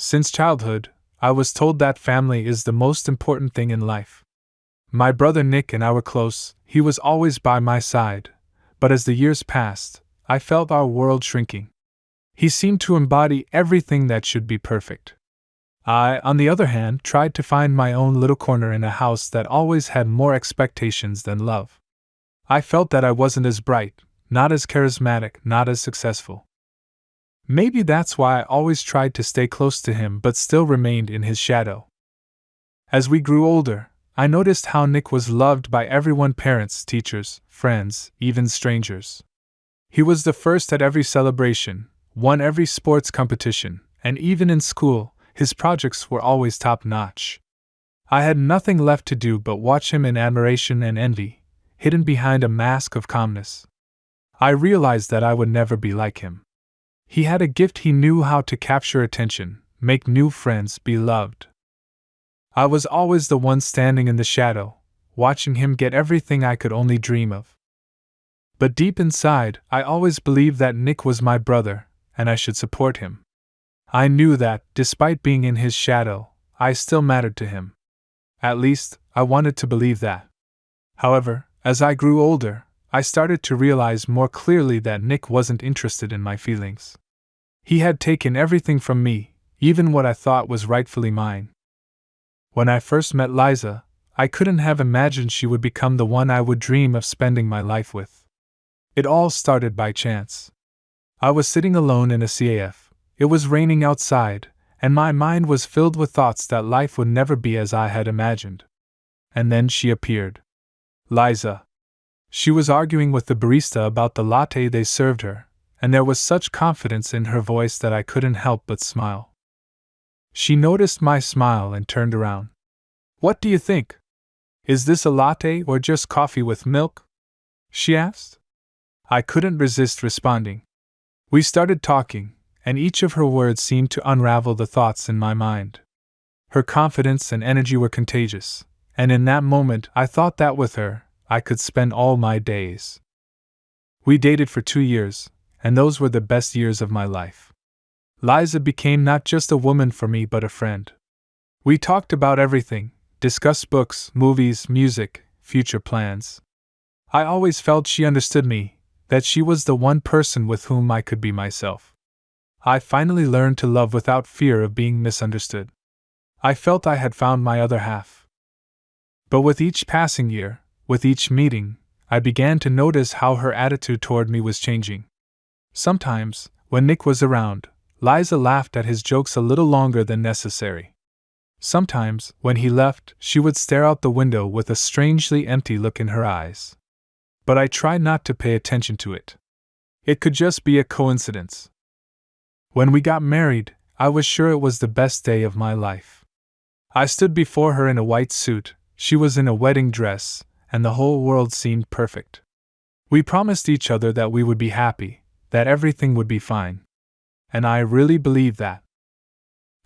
Since childhood, I was told that family is the most important thing in life. My brother Nick and I were close, he was always by my side, but as the years passed, I felt our world shrinking. He seemed to embody everything that should be perfect. I, on the other hand, tried to find my own little corner in a house that always had more expectations than love. I felt that I wasn't as bright, not as charismatic, not as successful. Maybe that's why I always tried to stay close to him but still remained in his shadow. As we grew older, I noticed how Nick was loved by everyone: parents, teachers, friends, even strangers. He was the first at every celebration, won every sports competition, and even in school, his projects were always top-notch. I had nothing left to do but watch him in admiration and envy, hidden behind a mask of calmness. I realized that I would never be like him. He had a gift: he knew how to capture attention, make new friends, be loved. I was always the one standing in the shadow, watching him get everything I could only dream of. But deep inside, I always believed that Nick was my brother, and I should support him. I knew that, despite being in his shadow, I still mattered to him. At least, I wanted to believe that. However, as I grew older, I started to realize more clearly that Nick wasn't interested in my feelings. He had taken everything from me, even what I thought was rightfully mine. When I first met Liza, I couldn't have imagined she would become the one I would dream of spending my life with. It all started by chance. I was sitting alone in a CAF. It was raining outside, and my mind was filled with thoughts that life would never be as I had imagined. And then she appeared. Liza. She was arguing with the barista about the latte they served her, and there was such confidence in her voice that I couldn't help but smile. She noticed my smile and turned around. "What do you think? Is this a latte or just coffee with milk?" she asked. I couldn't resist responding. We started talking, and each of her words seemed to unravel the thoughts in my mind. Her confidence and energy were contagious, and in that moment I thought that with her, I could spend all my days. We dated for 2 years, and those were the best years of my life. Liza became not just a woman for me but a friend. We talked about everything, discussed books, movies, music, future plans. I always felt she understood me, that she was the one person with whom I could be myself. I finally learned to love without fear of being misunderstood. I felt I had found my other half. But with each passing year, with each meeting, I began to notice how her attitude toward me was changing. Sometimes, when Nick was around, Liza laughed at his jokes a little longer than necessary. Sometimes, when he left, she would stare out the window with a strangely empty look in her eyes. But I tried not to pay attention to it. It could just be a coincidence. When we got married, I was sure it was the best day of my life. I stood before her in a white suit, she was in a wedding dress, and the whole world seemed perfect. We promised each other that we would be happy, that everything would be fine. And I really believed that.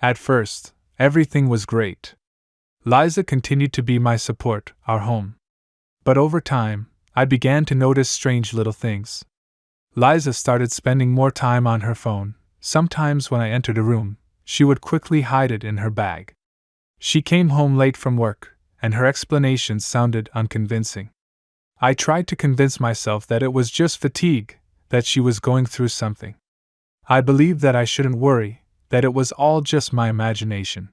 At first, everything was great. Liza continued to be my support, our home. But over time, I began to notice strange little things. Liza started spending more time on her phone. Sometimes when I entered a room, she would quickly hide it in her bag. She came home late from work, and her explanations sounded unconvincing. I tried to convince myself that it was just fatigue, that she was going through something. I believed that I shouldn't worry, that it was all just my imagination.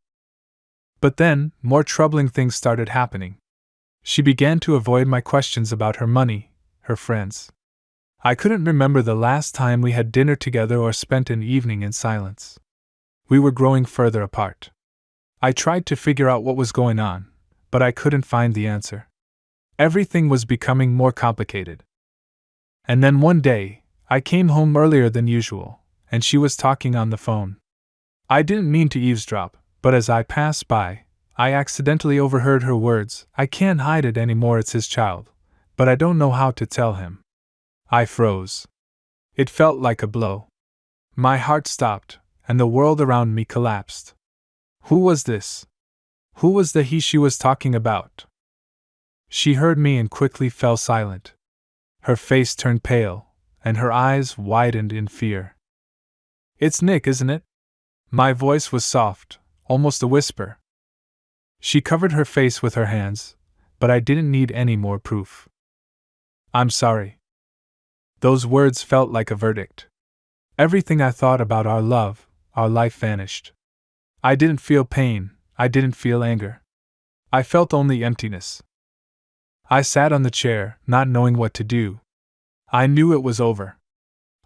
But then, more troubling things started happening. She began to avoid my questions about her money, her friends. I couldn't remember the last time we had dinner together or spent an evening in silence. We were growing further apart. I tried to figure out what was going on, but I couldn't find the answer. Everything was becoming more complicated. And then one day, I came home earlier than usual, and she was talking on the phone. I didn't mean to eavesdrop, but as I passed by, I accidentally overheard her words, "I can't hide it anymore, it's his child, but I don't know how to tell him." I froze. It felt like a blow. My heart stopped, and the world around me collapsed. Who was this? Who was the he she was talking about? She heard me and quickly fell silent. Her face turned pale, and her eyes widened in fear. "It's Nick, isn't it?" My voice was soft, almost a whisper. She covered her face with her hands, but I didn't need any more proof. I'm sorry. Those words felt like a verdict. Everything I thought about our love, our life vanished. I didn't feel pain, I didn't feel anger. I felt only emptiness. I sat on the chair, not knowing what to do. I knew it was over.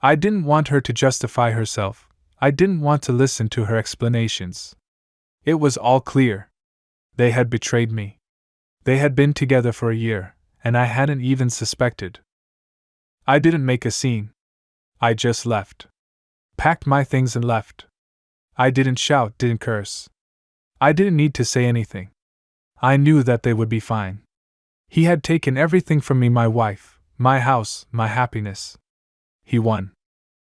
I didn't want her to justify herself. I didn't want to listen to her explanations. It was all clear. They had betrayed me. They had been together for a year, and I hadn't even suspected. I didn't make a scene. I just left. Packed my things and left. I didn't shout, didn't curse. I didn't need to say anything. I knew that they would be fine. He had taken everything from me, my wife, my house, my happiness. He won.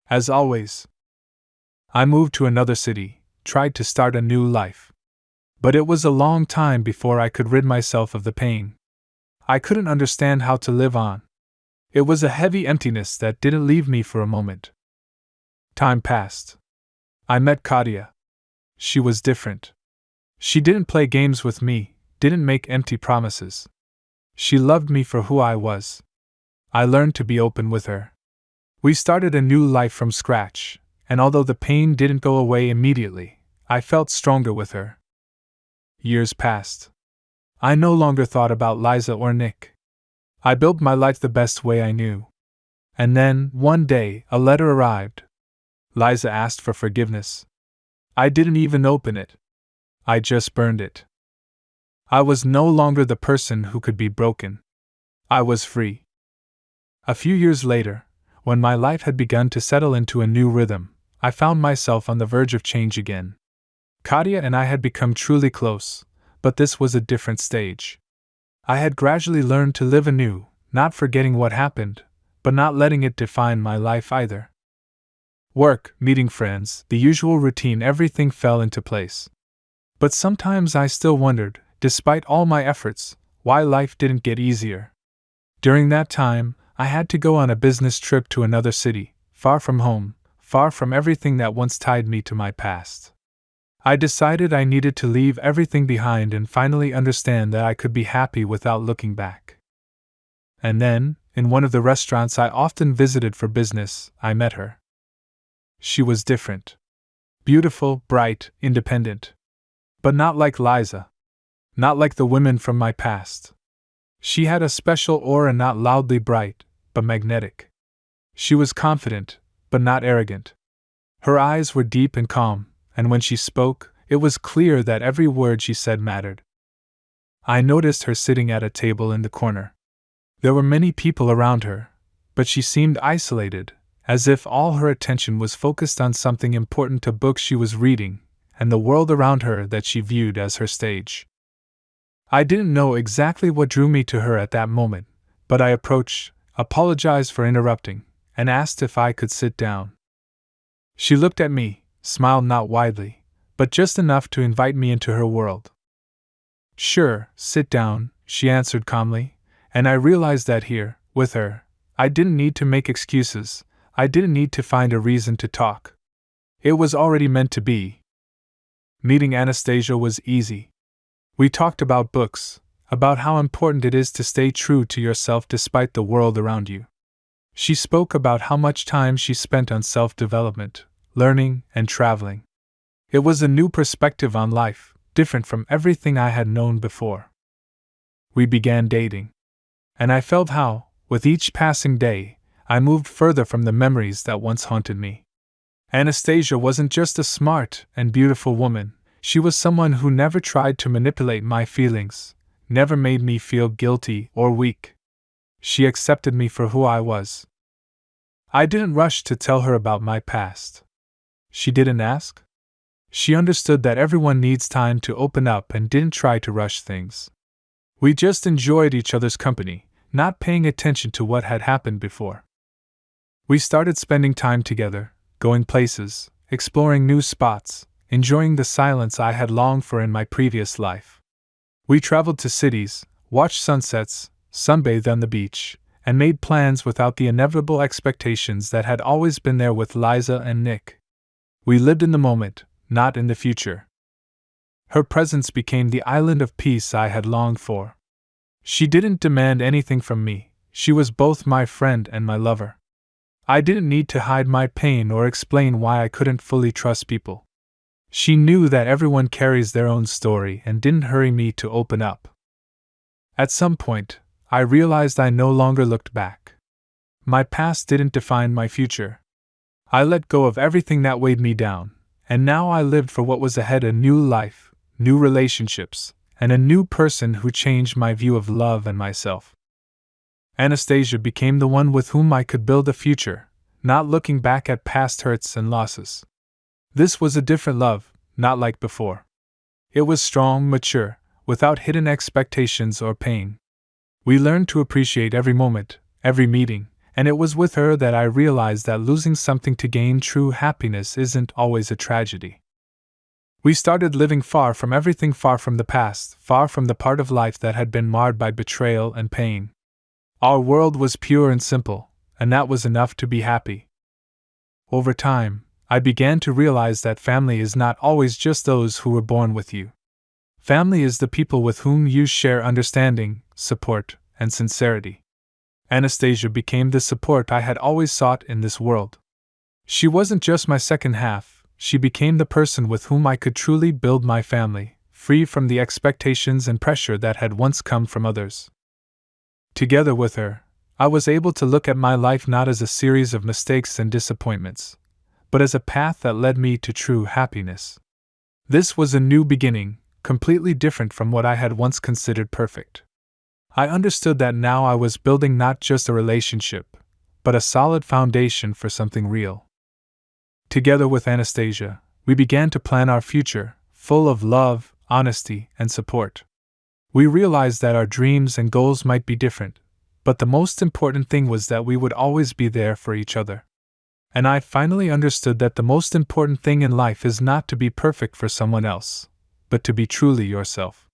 As always. I moved to another city, tried to start a new life. But it was a long time before I could rid myself of the pain. I couldn't understand how to live on. It was a heavy emptiness that didn't leave me for a moment. Time passed. I met Katia. She was different. She didn't play games with me, didn't make empty promises. She loved me for who I was. I learned to be open with her. We started a new life from scratch, and although the pain didn't go away immediately, I felt stronger with her. Years passed. I no longer thought about Liza or Nick. I built my life the best way I knew. And then, one day, a letter arrived. Liza asked for forgiveness. I didn't even open it. I just burned it. I was no longer the person who could be broken. I was free. A few years later, when my life had begun to settle into a new rhythm, I found myself on the verge of change again. Katia and I had become truly close, but this was a different stage. I had gradually learned to live anew, not forgetting what happened, but not letting it define my life either. Work, meeting friends, the usual routine, everything fell into place. But sometimes I still wondered, despite all my efforts, why life didn't get easier. During that time, I had to go on a business trip to another city, far from home, far from everything that once tied me to my past. I decided I needed to leave everything behind and finally understand that I could be happy without looking back. And then, in one of the restaurants I often visited for business, I met her. She was different. Beautiful, bright, independent. But not like Liza. Not like the women from my past. She had a special aura, not loudly bright, but magnetic. She was confident, but not arrogant. Her eyes were deep and calm, and when she spoke, it was clear that every word she said mattered. I noticed her sitting at a table in the corner. There were many people around her, but she seemed isolated, as if all her attention was focused on something important, a book she was reading, and the world around her that she viewed as her stage. I didn't know exactly what drew me to her at that moment, but I approached, apologized for interrupting, and asked if I could sit down. She looked at me, smiled not widely, but just enough to invite me into her world. Sure, sit down, she answered calmly, and I realized that here, with her, I didn't need to make excuses, I didn't need to find a reason to talk. It was already meant to be. Meeting Anastasia was easy. We talked about books, about how important it is to stay true to yourself despite the world around you. She spoke about how much time she spent on self-development, learning, and traveling. It was a new perspective on life, different from everything I had known before. We began dating. And I felt how, with each passing day, I moved further from the memories that once haunted me. Anastasia wasn't just a smart and beautiful woman, she was someone who never tried to manipulate my feelings, never made me feel guilty or weak. She accepted me for who I was. I didn't rush to tell her about my past. She didn't ask. She understood that everyone needs time to open up and didn't try to rush things. We just enjoyed each other's company, not paying attention to what had happened before. We started spending time together, going places, exploring new spots, enjoying the silence I had longed for in my previous life. We traveled to cities, watched sunsets, sunbathed on the beach, and made plans without the inevitable expectations that had always been there with Liza and Nick. We lived in the moment, not in the future. Her presence became the island of peace I had longed for. She didn't demand anything from me, she was both my friend and my lover. I didn't need to hide my pain or explain why I couldn't fully trust people. She knew that everyone carries their own story and didn't hurry me to open up. At some point, I realized I no longer looked back. My past didn't define my future. I let go of everything that weighed me down, and now I lived for what was ahead: a new life, new relationships, and a new person who changed my view of love and myself. Anastasia became the one with whom I could build a future, not looking back at past hurts and losses. This was a different love, not like before. It was strong, mature, without hidden expectations or pain. We learned to appreciate every moment, every meeting, and it was with her that I realized that losing something to gain true happiness isn't always a tragedy. We started living far from everything, far from the past, far from the part of life that had been marred by betrayal and pain. Our world was pure and simple, and that was enough to be happy. Over time, I began to realize that family is not always just those who were born with you. Family is the people with whom you share understanding, support, and sincerity. Anastasia became the support I had always sought in this world. She wasn't just my second half, she became the person with whom I could truly build my family, free from the expectations and pressure that had once come from others. Together with her, I was able to look at my life not as a series of mistakes and disappointments, but as a path that led me to true happiness. This was a new beginning, completely different from what I had once considered perfect. I understood that now I was building not just a relationship, but a solid foundation for something real. Together with Anastasia, we began to plan our future, full of love, honesty, and support. We realized that our dreams and goals might be different, but the most important thing was that we would always be there for each other. And I finally understood that the most important thing in life is not to be perfect for someone else, but to be truly yourself.